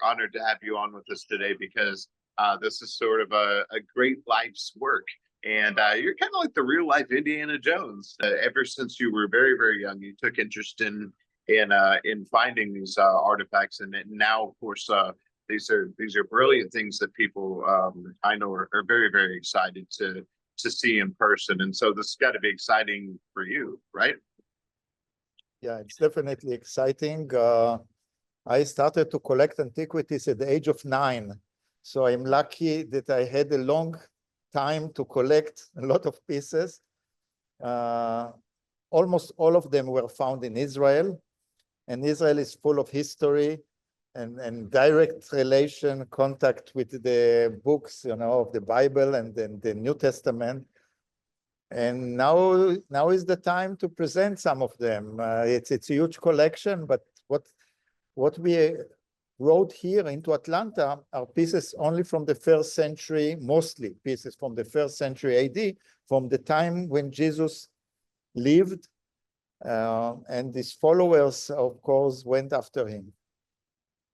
honored to have you on with us today because this is sort of a great life's work. And you're kind of like the real life Indiana Jones. Ever since you were very, very young, you took interest in finding these artifacts, and now, of course, these are brilliant things that people I know are very, very excited to see in person. And so this has got to be exciting for you, right? Yeah, it's definitely exciting. I started to collect antiquities at the age of 9. So I'm lucky that I had a long time to collect a lot of pieces. Almost all of them were found in Israel, and Israel is full of history and direct relation, contact with the books, of the Bible and then the New Testament. And now is the time to present some of them. It's a huge collection, but what we wrote here into Atlanta are pieces only from the 1st century, mostly pieces from the 1st century AD, from the time when Jesus lived, and his followers, of course, went after him.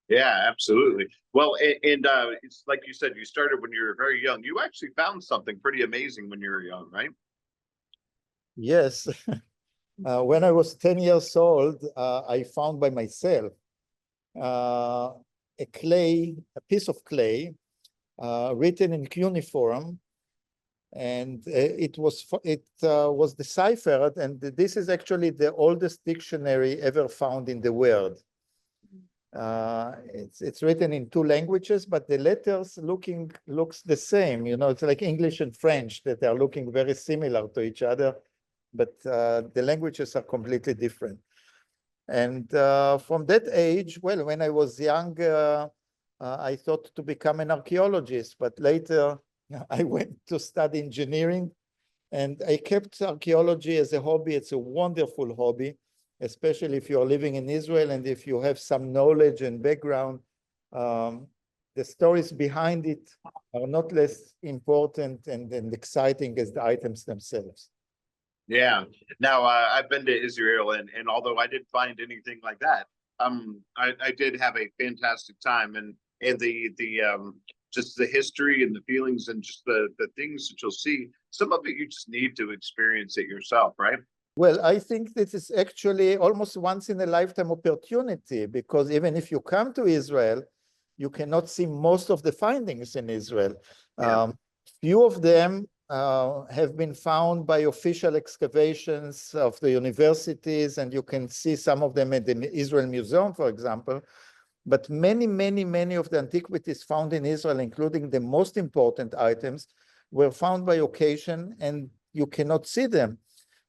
Yeah, absolutely. Well, and it's like you said, you started when you were very young. You actually found something pretty amazing when you were young, right? Yes. When I was 10 years old, I found by myself a piece of clay written in cuneiform, and it was deciphered, and this is actually the oldest dictionary ever found in the world. It's written in 2 languages, but the letters looks the same. It's like English and French that are looking very similar to each other, but the languages are completely different. And from that age, well, when I was young, I thought to become an archaeologist, but later I went to study engineering, and I kept archaeology as a hobby. It's a wonderful hobby, especially if you're living in Israel and if you have some knowledge and background. The stories behind it are not less important and exciting as the items themselves. Yeah. Now, I've been to Israel, and although I didn't find anything like that, I did have a fantastic time, and the just the history and the feelings and just the things that you'll see. Some of it you just need to experience it yourself, right? Well, I think this is actually almost once in a lifetime opportunity, because even if you come to Israel, you cannot see most of the findings in Israel. Yeah. Few of them have been found by official excavations of the universities, and you can see some of them at the Israel Museum, for example. But many, many, many of the antiquities found in Israel, including the most important items, were found by occasion, and you cannot see them.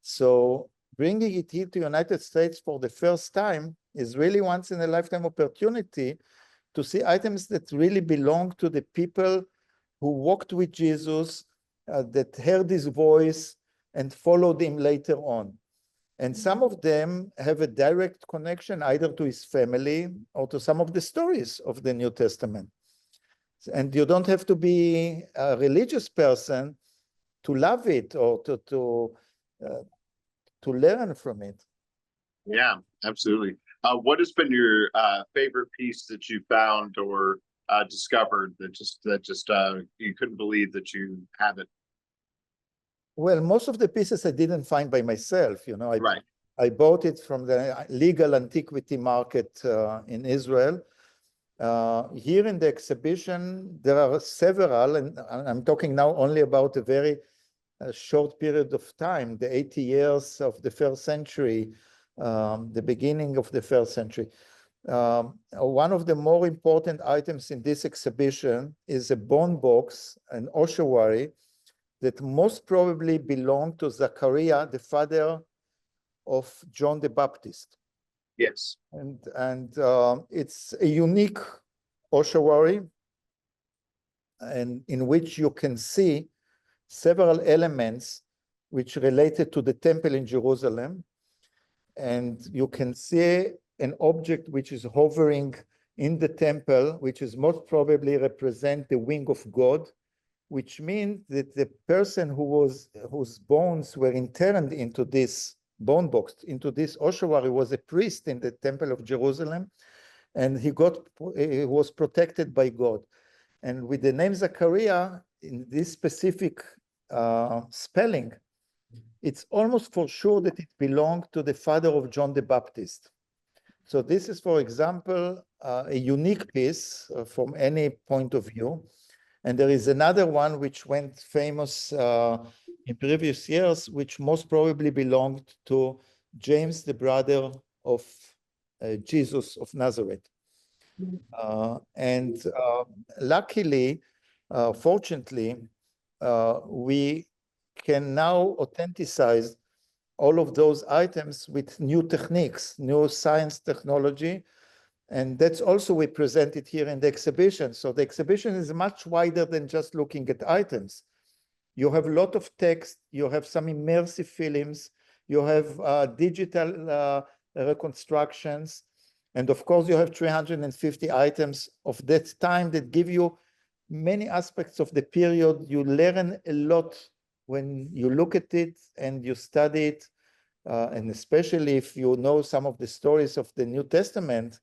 So bringing it here to the United States for the first time is really once in a lifetime opportunity to see items that really belong to the people who walked with Jesus, that heard his voice and followed him later on. And some of them have a direct connection either to his family or to some of the stories of the New Testament. And you don't have to be a religious person to love it or to learn from it. Yeah, absolutely. What has been your favorite piece that you found or discovered that just you couldn't believe that you have it? Well, most of the pieces I didn't find by myself. Right. I bought it from the legal antiquity market in Israel. Here in the exhibition, there are several, and I'm talking now only about a very short period of time, the 80 years of the 1st century, the beginning of the 1st century. One of the more important items in this exhibition is a bone box, an ossuary, that most probably belonged to Zachariah, the father of John the Baptist. Yes. And it's a unique ossuary, and in which you can see several elements which related to the temple in Jerusalem. And you can see an object which is hovering in the temple, which is most probably represent the wing of God, which means that the person whose bones were interned into this bone box, into this ossuary, was a priest in the temple of Jerusalem. and he was protected by God. And with the name Zachariah, in this specific spelling, it's almost for sure that it belonged to the father of John the Baptist. So this is, for example, a unique piece from any point of view. And there is another one which went famous in previous years, which most probably belonged to James, the brother of Jesus of Nazareth. And luckily, fortunately, we can now authenticize all of those items with new techniques, new science technology. And that's also we presented here in the exhibition. So the exhibition is much wider than just looking at items. You have a lot of text, you have some immersive films, you have digital reconstructions, and of course you have 350 items of that time that give you many aspects of the period. You learn a lot when you look at it and you study it, and especially if you know some of the stories of the New Testament,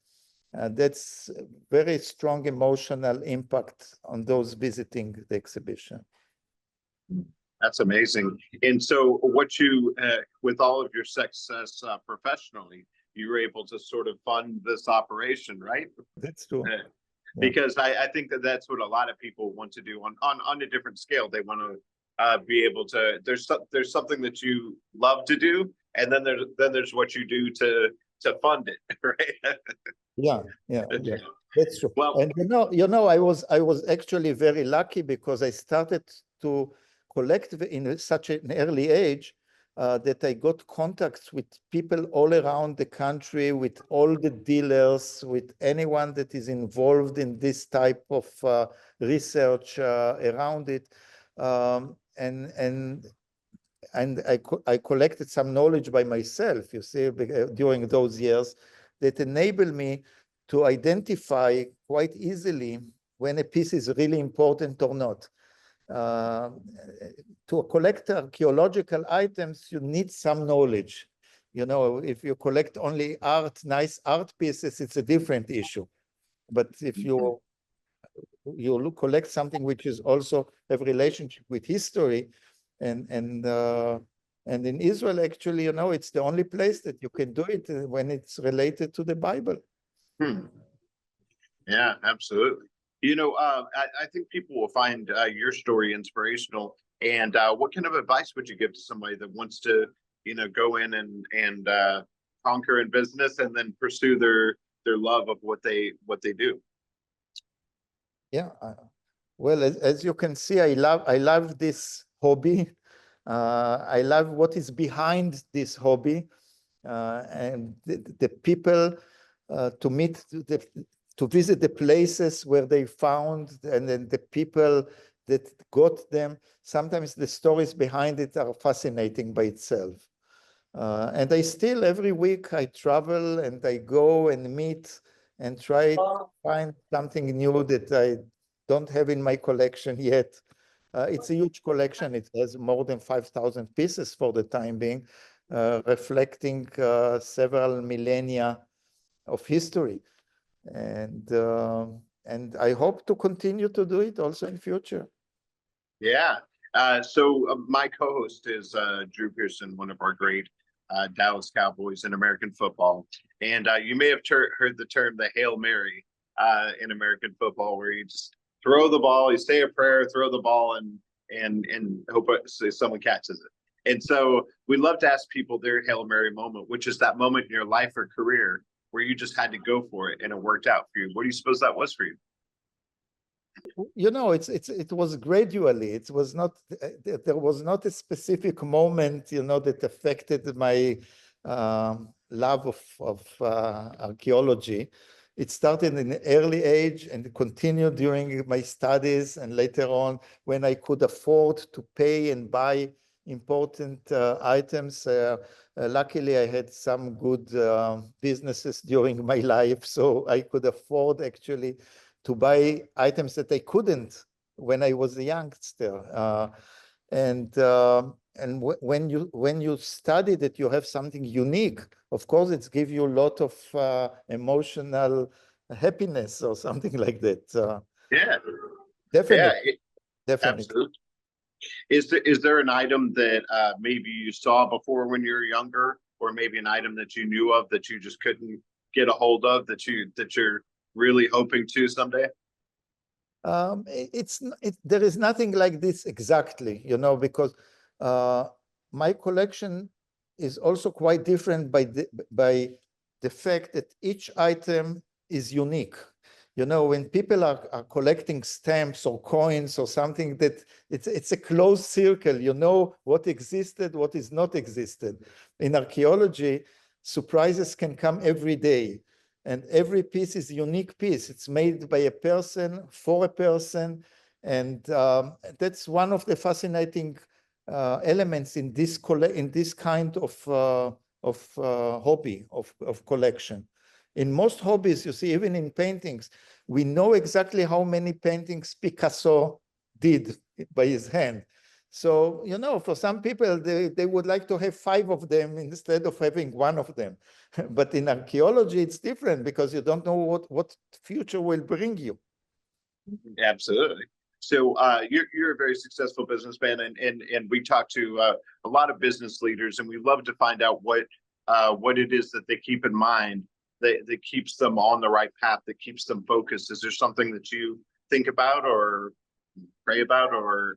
that's very strong emotional impact on those visiting the exhibition. That's amazing. And so what you, with all of your success professionally, you were able to sort of fund this operation, right? That's true. Because I think that that's what a lot of people want to do on a different scale. They want to be able to, there's something that you love to do, and then there's what you do to fund it, right? Yeah. That's true. Well, and I was actually very lucky because I started to collect in such an early age that I got contacts with people all around the country, with all the dealers, with anyone that is involved in this type of research around it, and I collected some knowledge by myself, you see, during those years, that enabled me to identify quite easily when a piece is really important or not. To collect archaeological items, you need some knowledge. If you collect only nice art pieces, it's a different issue. But if you collect something which is also have relationship with history, and in Israel, actually, it's the only place that you can do it when it's related to the Bible. Yeah, absolutely. I think people will find your story inspirational. And what kind of advice would you give to somebody that wants to, go in and conquer in business and then pursue their love of what they do? Yeah, well, as you can see, I love this hobby. I love what is behind this hobby, and the people to meet, to visit the places where they found, and then the people that got them. Sometimes the stories behind it are fascinating by itself. And I still, every week, I travel and I go and meet and try to find something new that I don't have in my collection yet. It's a huge collection. It has more than 5,000 pieces for the time being, reflecting several millennia of history. And I hope to continue to do it also in future. Yeah. So my co-host is Drew Pearson, one of our great Dallas Cowboys in American football. And you may have heard the term the Hail Mary in American football, where you just throw the ball, you say a prayer, throw the ball, and hope someone catches it. And so we love to ask people their Hail Mary moment, which is that moment in your life or career where you just had to go for it and it worked out for you. What do you suppose that was for you? It was gradually. It was not, there was not a specific moment, that affected my love of archaeology. It started in an early age and continued during my studies, and later on when I could afford to pay and buy important items. Luckily, I had some good businesses during my life, so I could afford actually to buy items that I couldn't when I was a youngster. And when you study that you have something unique, of course, it's give you a lot of emotional happiness or something like that. Yeah, yeah, Definitely, definitely. absolutely. Is there an item that maybe you saw before when you were younger, or maybe an item that you knew of that you just couldn't get a hold of that you're really hoping to someday? There is nothing like this exactly, because uh, my collection is also quite different by the fact that each item is unique. When people are collecting stamps or coins or something, that it's a closed circle. You know what existed, what is not existed. In archaeology, surprises can come every day. And every piece is a unique piece. It's made by a person, for a person. And that's one of the fascinating elements in this kind of hobby, of collection. In most hobbies, you see, even in paintings, we know exactly how many paintings Picasso did by his hand. So, for some people, they would like to have 5 of them instead of having 1 of them. But in archaeology, it's different because you don't know what future will bring you. Absolutely. So you're a very successful businessman, and we talk to a lot of business leaders, and we love to find out what it is that they keep in mind that keeps them on the right path, that keeps them focused. Is there something that you think about or pray about or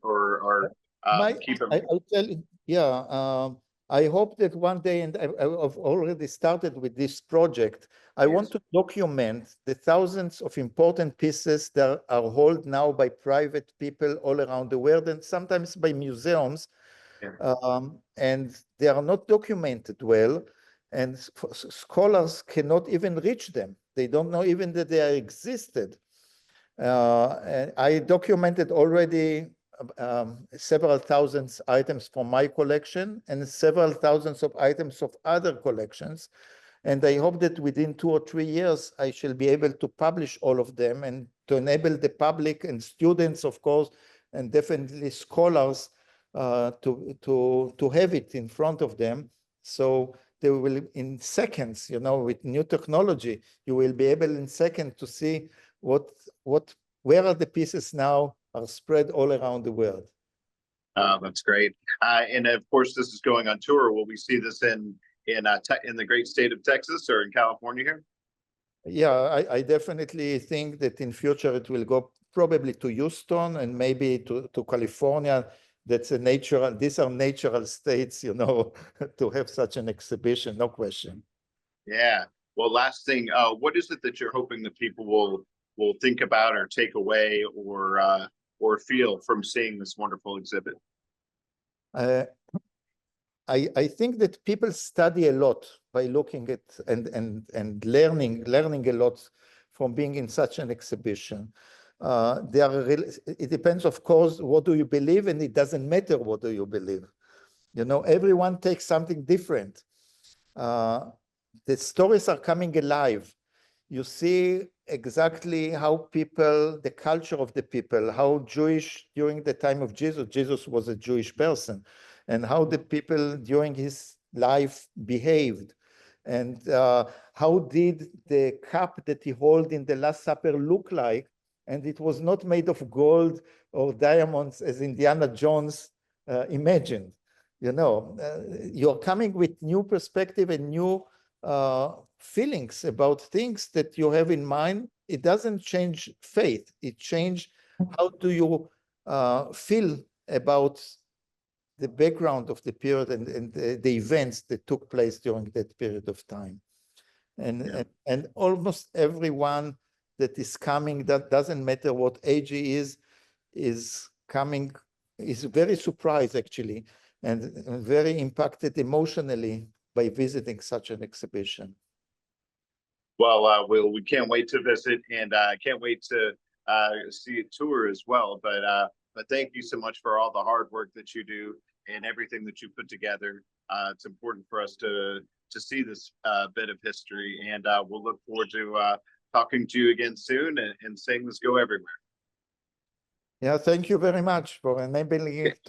keep them? I'll tell you, yeah. I hope that one day, and I've already started with this project, I want to document the thousands of important pieces that are held now by private people all around the world and sometimes by museums. And they are not documented well, and scholars cannot even reach them. They don't know even that they existed. And I documented already several thousands items from my collection and several thousands of items of other collections. And I hope that within 2 or 3 years, I shall be able to publish all of them and to enable the public and students, of course, and definitely scholars to have it in front of them. So they will, in seconds, with new technology, you will be able in seconds to see where are the pieces now are spread all around the world. That's great. And of course, this is going on tour. Will we see this in the great state of Texas or in California here? Yeah, I definitely think that in future it will go probably to Houston and maybe to California. That's a natural, these are natural states, to have such an exhibition, no question. Yeah. Well, last thing, what is it that you're hoping that people will think about or take away or feel from seeing this wonderful exhibit? I think that people study a lot by looking at and learning a lot from being in such an exhibition. It depends, of course, what do you believe, and it doesn't matter what do you believe. Everyone takes something different. The stories are coming alive. You see exactly how people, the culture of the people, how Jewish during the time of Jesus was a Jewish person, and how the people during his life behaved, and how did the cup that he held in the Last Supper look like, and it was not made of gold or diamonds as Indiana Jones imagined. You're coming with new perspective and new feelings about things that you have in mind. It doesn't change faith. It changes how do you feel about the background of the period and the events that took place during that period of time. And almost everyone that is coming, that doesn't matter what age he is coming, is very surprised actually, and very impacted emotionally by visiting such an exhibition. Well, we can't wait to visit, and can't wait to see a tour as well. But thank you so much for all the hard work that you do and everything that you put together. It's important for us to see this bit of history, and we'll look forward to talking to you again soon and seeing this go everywhere. Yeah, thank you very much for enabling it